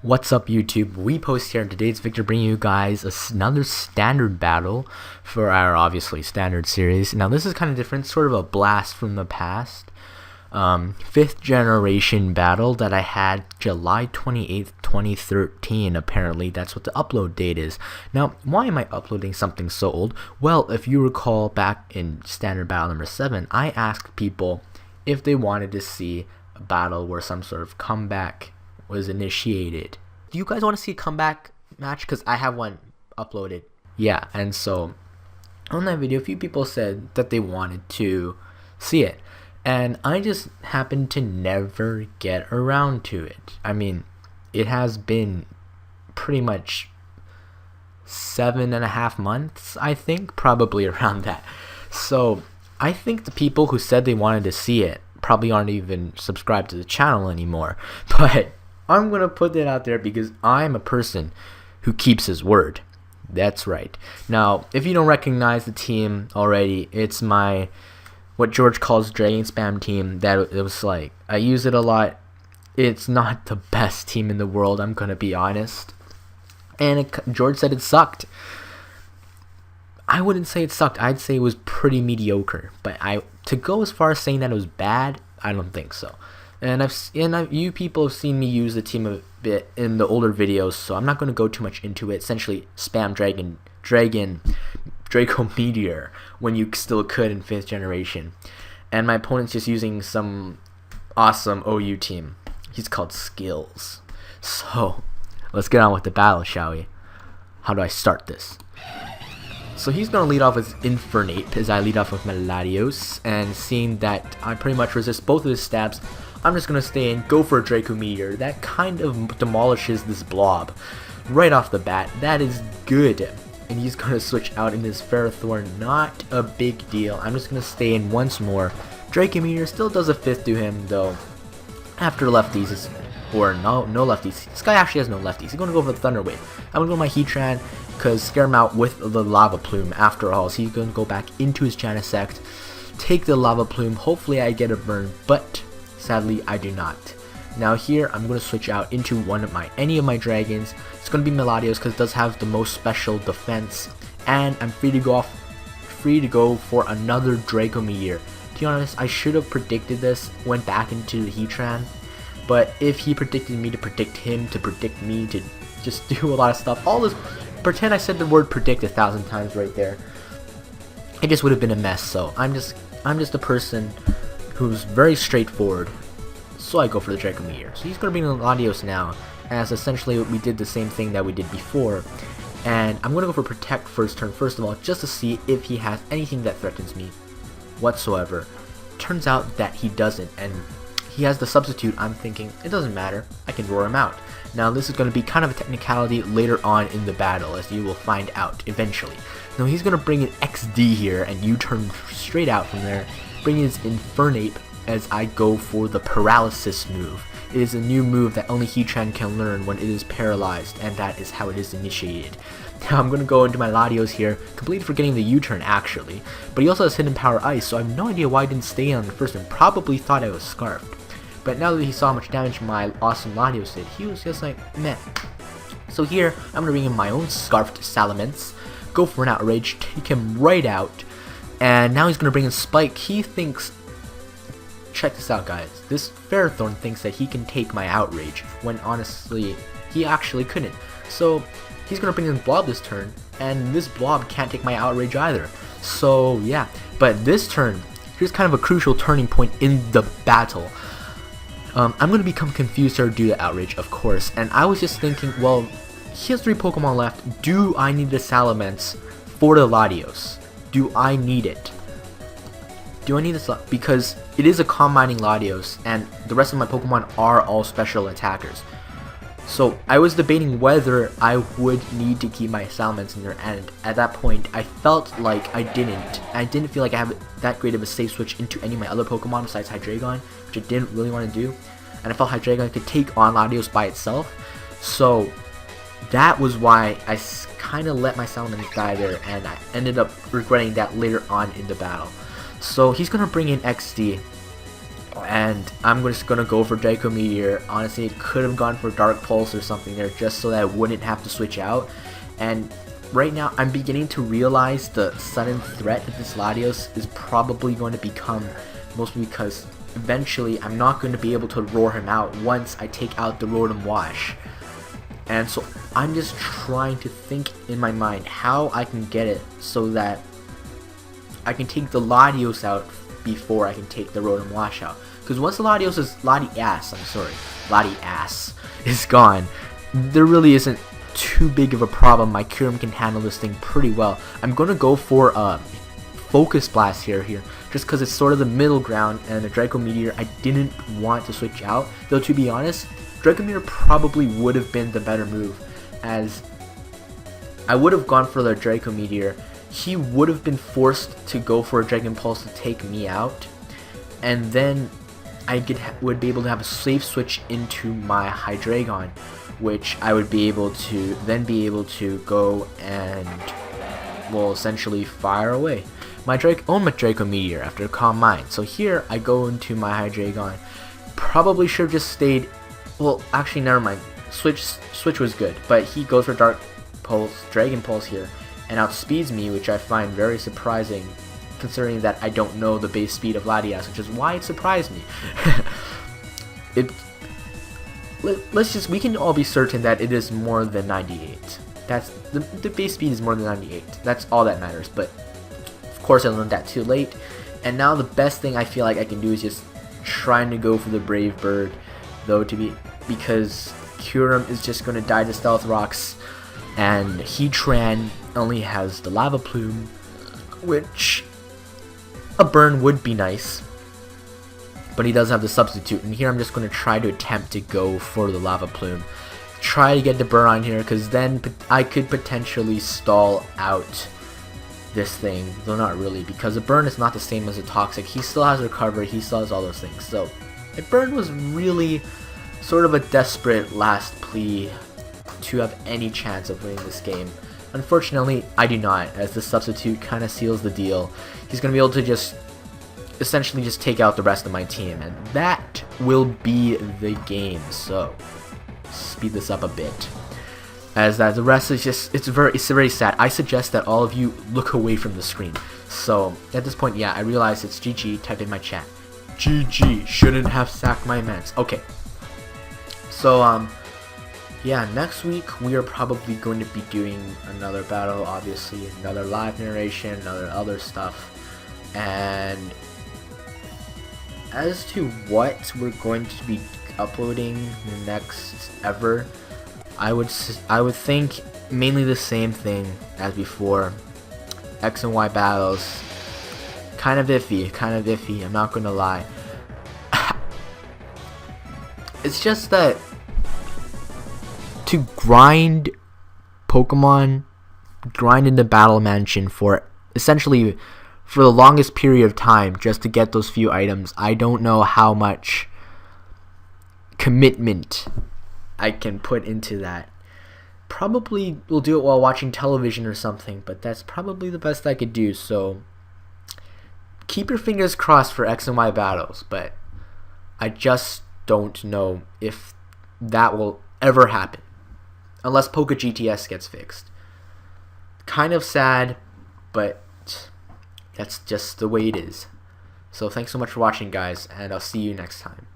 What's up YouTube, WePostE here, and today's Victor bringing you guys another standard battle for our obviously standard series. Now this is kind of different, sort of a blast from the past. 5th generation battle that I had July 28th, 2013, apparently that's what the upload date is. Now why am I uploading something so old? Well, if you recall back in standard battle number 7, I asked people if they wanted to see a battle where some sort of comeback was initiated. Do you guys want to see a comeback match? Because I have one uploaded. Yeah, and so on that video, a few people said that they wanted to see it, and I just happened to never get around to it. I mean, it has been pretty much 7.5 months, I think, probably around that. So I think the people who said they wanted to see it probably aren't even subscribed to the channel anymore, but I'm going to put that out there because I'm a person who keeps his word. That's right. Now, if you don't recognize the team already, it's my, what George calls Dragon Spam team. That it was like, I use it a lot. It's not the best team in the world, I'm going to be honest. And George said it sucked. I wouldn't say it sucked. I'd say it was pretty mediocre. But to go as far as saying that it was bad, I don't think so. And you people have seen me use the team a bit in the older videos, so I'm not going to go too much into it. Essentially, spam Draco Meteor when you still could in 5th generation. And my opponent's just using some awesome OU team. He's called Skills. So, let's get on with the battle, shall we? How do I start this? So he's going to lead off with Infernape as I lead off with Meladios, and seeing that I pretty much resist both of his stabs, I'm just going to stay and go for a Draco Meteor. That kind of demolishes this blob right off the bat. That is good. And he's going to switch out in this Ferrothorn. Not a big deal. I'm just going to stay in once more. Draco Meteor still does a 5th to him, though. After lefties, or no lefties. This guy actually has no lefties. He's going to go for the Thunder Wave. I'm going to go with my Heatran, because scare him out with the Lava Plume after all. So he's going to go back into his Genesect, take the Lava Plume. Hopefully I get a burn, but sadly I do not. Now here I'm going to switch out into any of my dragons. It's going to be Meladios because it does have the most special defense, and I'm free to go for another Draco Meteor. To be honest, I should have predicted this, went back into the Heatran, but if he predicted me to predict him, to predict me, to just do a lot of stuff, all this, pretend I said the word predict 1,000 times right there, it just would have been a mess. So I'm just a person who's very straightforward, so I go for the Draco Meteor. So he's going to bring Meladios now, as essentially we did the same thing that we did before, and I'm going to go for Protect first turn, first of all, just to see if he has anything that threatens me whatsoever. Turns out that he doesn't, and he has the Substitute. I'm thinking, it doesn't matter, I can roar him out. Now this is going to be kind of a technicality later on in the battle, as you will find out eventually. Now he's going to bring in XD here, and you turn straight out from there, bring his Infernape as I go for the Paralysis move. It is a new move that only Heatran can learn when it is paralyzed, and that is how it is initiated. Now I'm going to go into my Latios here, completely forgetting the U-turn actually, but he also has Hidden Power Ice, so I have no idea why I didn't stay on the first and probably thought I was Scarfed. But now that he saw how much damage my awesome Latios did, he was just like, meh. So here, I'm going to bring in my own Scarfed Salamence, go for an Outrage, take him right out, and now he's going to bring in Spike. He thinks, check this out guys, this Ferrothorn thinks that he can take my Outrage, when honestly, he actually couldn't. So he's going to bring in Blob this turn, and this Blob can't take my Outrage either. So yeah, but this turn, here's kind of a crucial turning point in the battle. I'm going to become confused here due to Outrage, of course, and I was just thinking, well, he has 3 Pokemon left. Do I need the Salamence for the Latios? Do I need it? Do I need this? Because it is a combining Latios, and the rest of my Pokemon are all special attackers. So I was debating whether I would need to keep my Salamence in there, and at that point, I felt like I didn't. I didn't feel like I have that great of a safe switch into any of my other Pokemon besides Hydreigon, which I didn't really want to do. And I felt Hydreigon could take on Latios by itself. So that was why I kind of let my Salamence die there, and I ended up regretting that later on in the battle. So he's going to bring in XD. and I'm just gonna go for Draco Meteor. Honestly, it could have gone for Dark Pulse or something there, just so that I wouldn't have to switch out. And right now, I'm beginning to realize the sudden threat that this Latios is probably going to become, mostly because eventually I'm not going to be able to roar him out once I take out the Rotom Wash. And so I'm just trying to think in my mind how I can get it so that I can take the Latios out before I can take the Rotom Wash out. Because once the Latios is gone, there really isn't too big of a problem. My Kyurem can handle this thing pretty well. I'm going to go for a Focus Blast here, just because it's sort of the middle ground, and a Draco Meteor I didn't want to switch out. Though to be honest, Draco Meteor probably would have been the better move, as I would have gone for the Draco Meteor. He would have been forced to go for a Dragon Pulse to take me out, and then I would be able to have a safe switch into my Hydreigon, which I would be able to go and, well, essentially fire away my Draco Meteor after Calm Mind. So here I go into my Hydreigon. Probably should have just stayed. Well, actually, never mind. Switch was good, but he goes for Dragon Pulse here, and outspeeds me, which I find very surprising, considering that I don't know the base speed of Latias, which is why it surprised me. We can all be certain that it is more than 98. That's the base speed is more than 98. That's all that matters. But of course, I learned that too late. And now the best thing I feel like I can do is just trying to go for the Brave Bird, though, because Kyurem is just going to die to Stealth Rocks, and Heatran only has the Lava Plume, which a burn would be nice, but he does have the substitute. And here I'm just going to try to attempt to go for the Lava Plume, try to get the burn on here, because then I could potentially stall out this thing, though not really, because a burn is not the same as a Toxic. He still has recovery, he still has all those things. So a burn was really sort of a desperate last plea to have any chance of winning this game. Unfortunately, I do not, as the substitute kind of seals the deal. He's going to be able to just essentially just take out the rest of my team, and that will be the game. So speed this up a bit, as that the rest is just it's very sad. I suggest that all of you look away from the screen. So at this point, yeah, I realize it's GG. Type in my chat. GG, shouldn't have sacked my mans. Okay. So yeah, next week we are probably going to be doing another battle, obviously, another live narration, other stuff. And as to what we're going to be uploading next ever, I would think mainly the same thing as before. X and Y battles, kind of iffy, I'm not gonna lie. It's just that to grind Pokemon, grind in the Battle Mansion for essentially for the longest period of time just to get those few items, I don't know how much commitment I can put into that. Probably will do it while watching television or something, but that's probably the best I could do. So keep your fingers crossed for X and Y battles, but I just don't know if that will ever happen unless Poke GTS gets fixed. Kind of sad, but that's just the way it is. So thanks so much for watching, guys, and I'll see you next time.